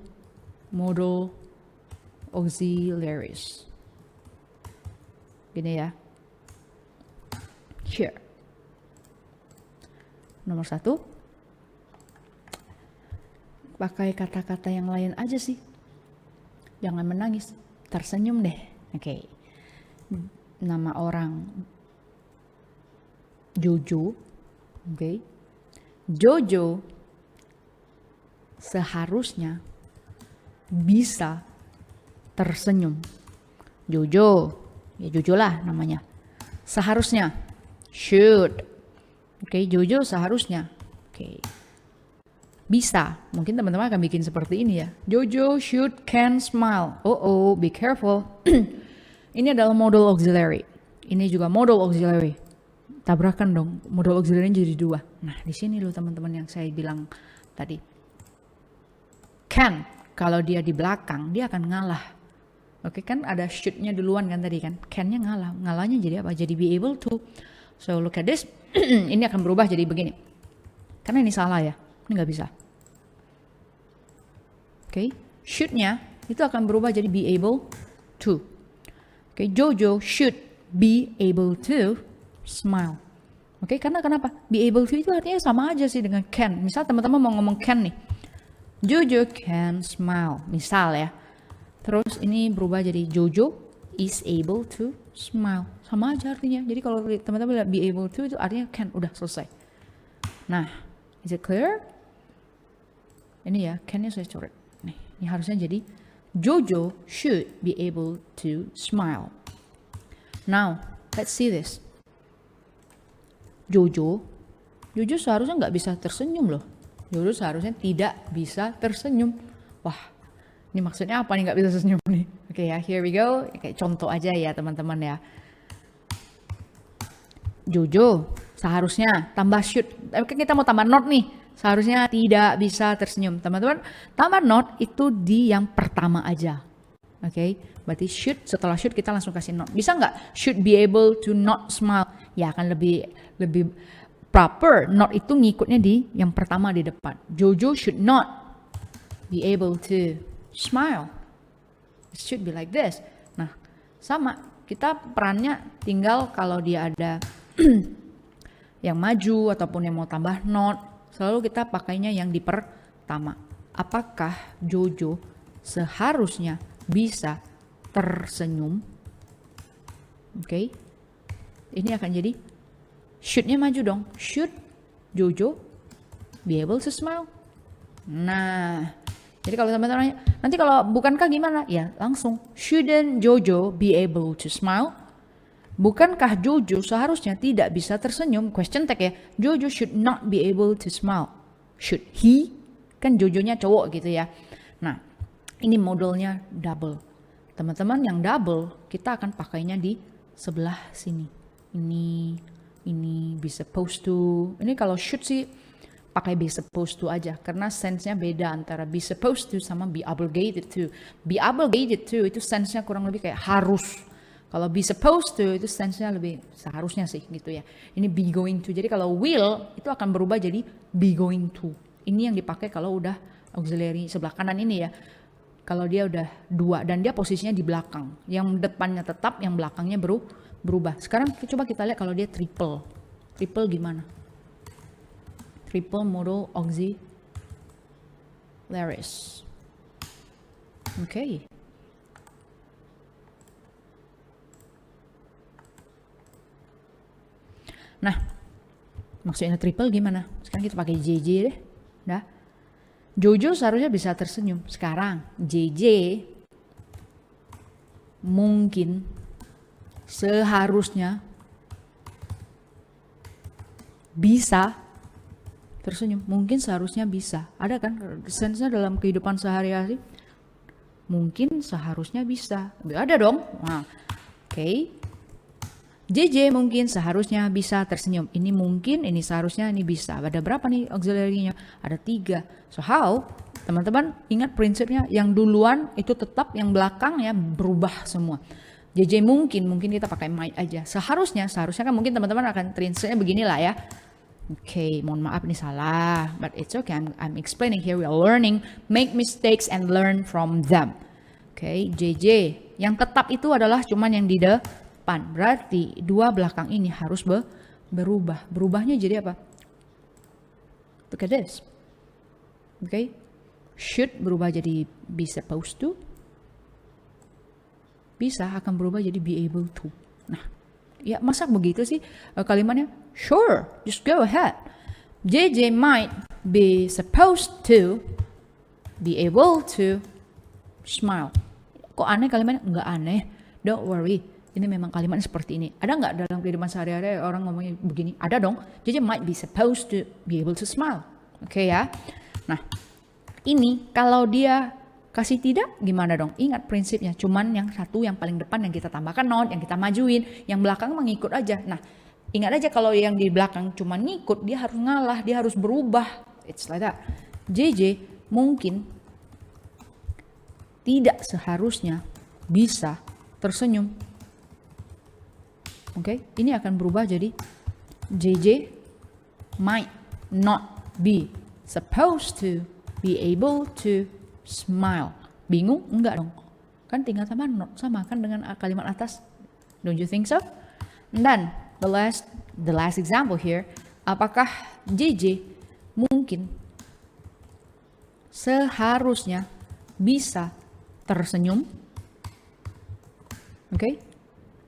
modal auxiliaries. Gini ya. Here. Nomor 1. Pakai kata-kata yang lain aja sih. Jangan menangis. Tersenyum deh. Oke. Nama orang Jojo. Oke. Jojo seharusnya bisa tersenyum. Jojo, ya Jojo lah namanya. Seharusnya, should. Oke, Jojo seharusnya. Oke. Bisa. Mungkin teman-teman akan bikin seperti ini ya. Jojo should can smile. Oh, be careful. Ini adalah modal auxiliary. Ini juga modal auxiliary. Tabrakan dong. Modal auxiliary jadi 2. Nah, di sini loh teman-teman yang saya bilang tadi. Can. Kalau dia di belakang, dia akan ngalah. Oke, kan ada should-nya duluan kan tadi kan. Can-nya ngalah. Ngalahnya jadi apa? Jadi be able to. So, look at this. Ini akan berubah jadi begini. Karena ini salah ya. Ini nggak bisa. Oke. Should-nya itu akan berubah jadi be able to. Oke, Jojo should be able to smile. Oke, karena kenapa? Be able to itu artinya sama aja sih dengan can. Misal teman-teman mau ngomong can nih. Jojo can smile, misal ya. Terus ini berubah jadi Jojo is able to smile. Sama aja artinya. Jadi kalau teman-teman lihat be able to itu artinya can, udah selesai. Nah, is it clear? Ini ya, can-nya saya coret. Nih, ini harusnya jadi Jojo should be able to smile. Now, let's see this. Jojo seharusnya nggak bisa tersenyum loh. Jojo seharusnya tidak bisa tersenyum. Wah, ini maksudnya apa nih nggak bisa tersenyum nih? Oke ya, here we go. Kayak contoh aja ya teman-teman ya. Jojo seharusnya tambah should. Tapi kita mau tambah not nih. Seharusnya tidak bisa tersenyum. Teman-teman, tambah not itu di yang pertama aja. Oke, berarti should, setelah should kita langsung kasih not. Bisa nggak should be able to not smile? Ya akan lebih proper. Not itu ngikutnya di yang pertama di depan. Jojo should not be able to smile. It should be like this. Nah, sama. Kita perannya tinggal kalau dia ada yang maju ataupun yang mau tambah not, selalu kita pakainya yang di pertama. Apakah Jojo seharusnya bisa tersenyum? Oke. Ini akan jadi should-nya maju dong. Should Jojo be able to smile? Nah, jadi kalau teman-teman nanya, nanti kalau bukankah gimana? Ya langsung, shouldn't Jojo be able to smile? Bukankah Jojo seharusnya tidak bisa tersenyum? Question tag ya. Jojo should not be able to smile. Should he? Kan Jojonya cowok gitu ya. Nah, ini modelnya double. Teman-teman yang double, kita akan pakainya di sebelah sini. Ini be supposed to. Ini kalau should sih pakai be supposed to aja. Karena sense-nya beda antara be supposed to sama be obligated to. Be obligated to itu sense-nya kurang lebih kayak harus. Kalau be supposed to itu sense-nya lebih seharusnya sih gitu ya. Ini be going to. Jadi kalau will itu akan berubah jadi be going to. Ini yang dipakai kalau udah auxiliary sebelah kanan ini ya. Kalau dia udah dua dan dia posisinya di belakang. Yang depannya tetap, yang belakangnya berubah. Sekarang coba kita lihat kalau dia triple. Triple gimana? Triple modal auxiliaries. Oke. Nah, maksudnya triple gimana? Sekarang kita pakai JJ deh. Dah. Jojo seharusnya bisa tersenyum. Sekarang JJ mungkin seharusnya bisa tersenyum. Mungkin seharusnya bisa. Ada kan sense-nya dalam kehidupan sehari-hari? Mungkin seharusnya bisa. Ada dong. Nah, oke. JJ mungkin seharusnya bisa tersenyum. Ini mungkin, ini seharusnya, ini bisa. Ada berapa nih auxiliary-nya? Ada 3. So how? Teman-teman ingat prinsipnya, yang duluan itu tetap, yang belakang ya berubah semua. JJ mungkin kita pakai might aja. Seharusnya kan mungkin teman-teman akan prinsipnya beginilah ya. Oke, mohon maaf nih salah. But it's okay, I'm explaining here, we are learning. Make mistakes and learn from them. Oke, JJ. Yang tetap itu adalah cuman yang di depan. Berarti dua belakang ini harus berubah. Berubahnya jadi apa? Look at this. Okay. Should berubah jadi be supposed to. Bisa akan berubah jadi be able to. Nah, ya masa begitu sih kalimatnya? Sure, just go ahead. JJ might be supposed to be able to smile. Kok aneh kalimatnya? Enggak aneh. Don't worry. Ini memang kalimatnya seperti ini. Ada nggak dalam kehidupan sehari-hari orang ngomongnya begini? Ada dong. JJ might be supposed to be able to smile. Oke ya. Nah, ini kalau dia kasih tidak gimana dong? Ingat prinsipnya. Cuman yang satu yang paling depan yang kita tambahkan not, yang kita majuin, yang belakang mengikut aja. Nah, ingat aja kalau yang di belakang cuman ngikut, dia harus ngalah, dia harus berubah. It's like that. JJ mungkin tidak seharusnya bisa tersenyum. Oke, ini akan berubah jadi JJ might not be supposed to be able to smile. Bingung? Enggak dong. Kan tinggal sama not, sama kan dengan kalimat atas. Don't you think so? Dan the last example here, apakah JJ mungkin seharusnya bisa tersenyum? Oke.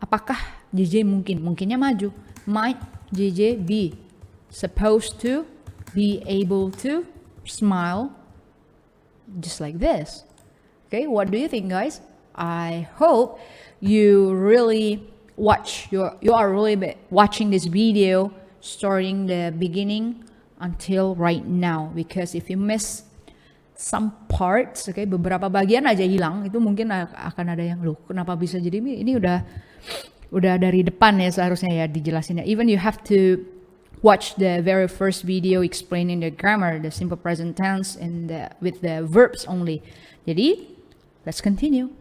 Apakah JJ mungkinnya maju. Might JJ be supposed to be able to smile just like this? Okay, what do you think, guys? I hope you really you are really watching this video starting the beginning until right now, because if you miss some parts, okay, beberapa bagian aja hilang, itu mungkin akan ada yang loh kenapa bisa jadi ini udah udah dari depan ya seharusnya ya dijelasinnya. Even you have to watch the very first video explaining the grammar, the simple present tense, and with the verbs only. Jadi, let's continue.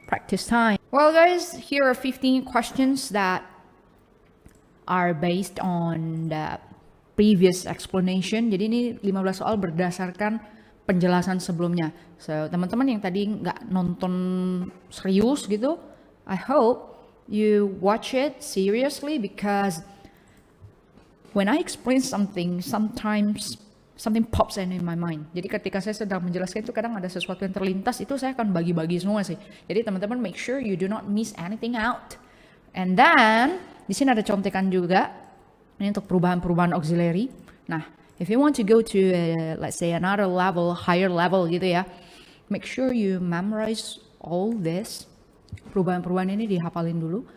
Practice time. Well guys, here are 15 questions that are based on the previous explanation. Jadi ini 15 soal berdasarkan penjelasan sebelumnya. So, teman-teman yang tadi nggak nonton serius gitu, I hope you watch it seriously because when I explain something, sometimes something pops in my mind. Jadi ketika saya sedang menjelaskan itu kadang ada sesuatu yang terlintas, itu saya akan bagi-bagi semua sih. Jadi teman-teman make sure you do not miss anything out. And then di sini ada contekan juga ini untuk perubahan-perubahan auxiliary. Nah, if you want to go to let's say another level, higher level gitu ya, make sure you memorize all this. Perubahan-perubahan ini dihafalin dulu.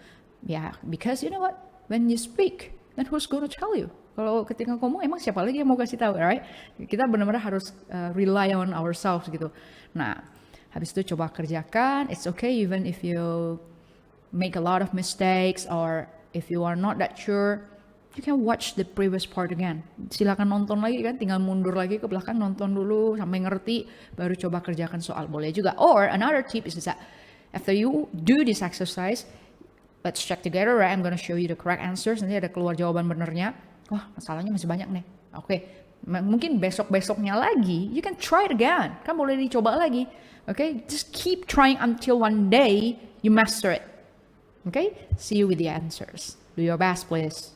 Yeah, because you know what? When you speak, then who's gonna tell you? Kalau ketika ngomong emang siapa lagi yang mau kasih tahu, right? Kita benar-benar harus rely on ourselves gitu. Nah, habis itu coba kerjakan. It's okay even if you make a lot of mistakes or if you are not that sure, you can watch the previous part again. Silakan nonton lagi kan, tinggal mundur lagi ke belakang, nonton dulu sampai ngerti, baru coba kerjakan soal. Boleh juga. Or another tip is that after you do this exercise, let's check together, right? I'm gonna show you the correct answers. Nanti ada keluar jawaban benernya. Wah, masalahnya masih banyak nih. Oke, mungkin besok-besoknya lagi, you can try it again. Kan boleh dicoba lagi. Oke, just keep trying until one day you master it. Okay, see you with the answers. Do your best, please.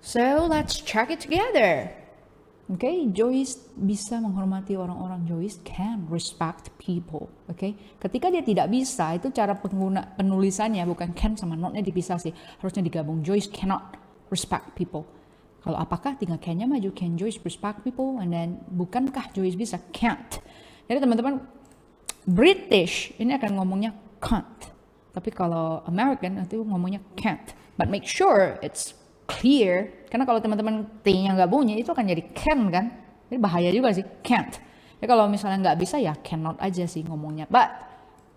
So, let's check it together. Okay, Joyce bisa menghormati orang-orang. Joyce can respect people. Okay, ketika dia tidak bisa, itu cara penulisannya bukan can sama not-nya dipisah sih. Harusnya digabung. Joyce cannot respect people. Kalau apakah tinggal can-nya maju, can Joyce respect people? And then bukankah Joyce bisa? Can't. Jadi teman-teman, British ini akan ngomongnya can't. Tapi kalau American itu ngomongnya can't. But make sure it's clear, karena kalau teman-teman T-nya nggak bunyi itu akan jadi can kan, jadi bahaya juga sih can't. Ya kalau misalnya nggak bisa ya cannot aja sih ngomongnya. But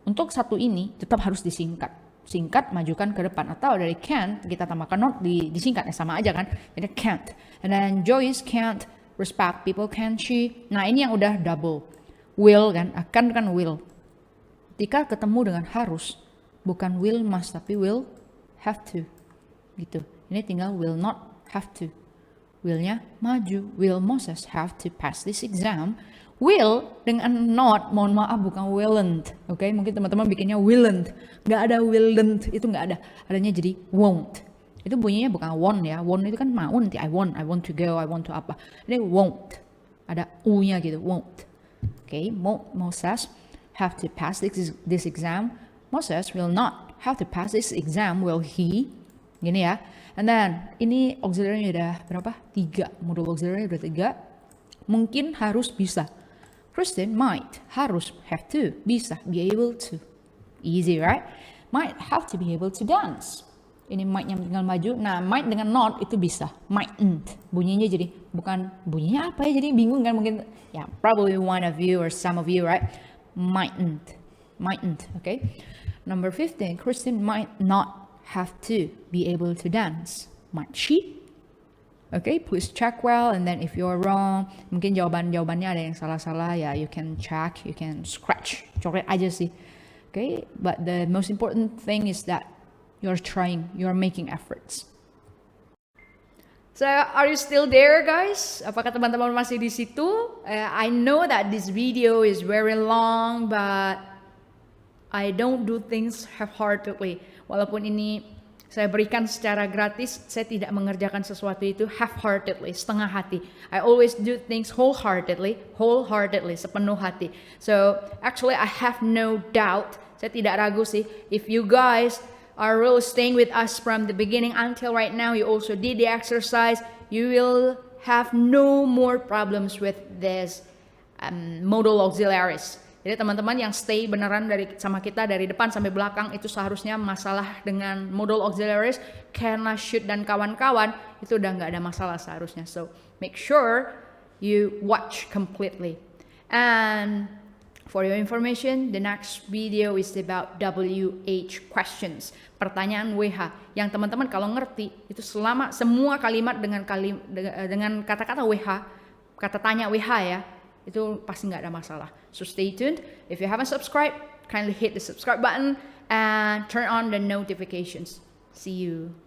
untuk satu ini tetap harus disingkat, singkat majukan ke depan, atau dari can't kita tambahkan not disingkat ya sama aja kan, jadi can't. And then Joyce can't respect people, can she? Nah ini yang udah double, will kan, akan kan will. Ketika ketemu dengan harus, bukan will must tapi will have to, gitu. Ini tinggal will not have to. Will-nya maju. Will Moses have to pass this exam? Will dengan not, mohon maaf bukan willn't. Oke, mungkin teman-teman bikinnya willn't. Nggak ada willn't, itu nggak ada. Adanya jadi won't. Itu bunyinya bukan won't ya. Won't itu kan mau nanti. I want to go, I want to apa. Ini won't. Ada U-nya gitu, won't. Oke, Moses have to pass this exam. Moses will not have to pass this exam, will he? Gini ya. And then, ini auxiliary udah berapa? 3. Modul auxiliary udah 3. Mungkin harus bisa. Kristen might, harus, have to, bisa, be able to. Easy, right? Might have to be able to dance. Ini might-nya tinggal maju. Nah, might dengan not itu bisa. Mightn't. Bunyinya jadi, bukan bunyinya apa ya? Jadi bingung kan mungkin. Ya, yeah, probably one of you or some of you, right? Mightn't. Mightn't, okay? Number 15, Kristen might not have to be able to dance. Might she? Okay, please check well, and then if you're wrong, mungkin jawabannya ada yang salah-salah, ya you can check, you can scratch, coret aja sih. Okay, but the most important thing is that you're trying, you're making efforts. So, are you still there, guys? Apakah teman-teman masih di situ? I know that this video is very long, but I don't do things half-heartedly. Walaupun ini saya berikan secara gratis, saya tidak mengerjakan sesuatu itu half-heartedly, setengah hati. I always do things wholeheartedly, sepenuh hati. So, actually I have no doubt, saya tidak ragu sih, if you guys are really staying with us from the beginning until right now, you also did the exercise, you will have no more problems with this modal auxiliaries. Jadi teman-teman yang stay beneran sama kita dari depan sampai belakang, itu seharusnya masalah dengan modal auxiliaries, can, should, dan kawan-kawan itu udah nggak ada masalah seharusnya. So make sure you watch completely. And For your information, the next video is about WH questions. Pertanyaan WH yang teman-teman kalau ngerti itu selama semua kalimat dengan kata-kata WH, kata tanya WH ya, itu pasti nggak ada masalah. So stay tuned. If you haven't subscribed, kindly hit the subscribe button and turn on the notifications. See you.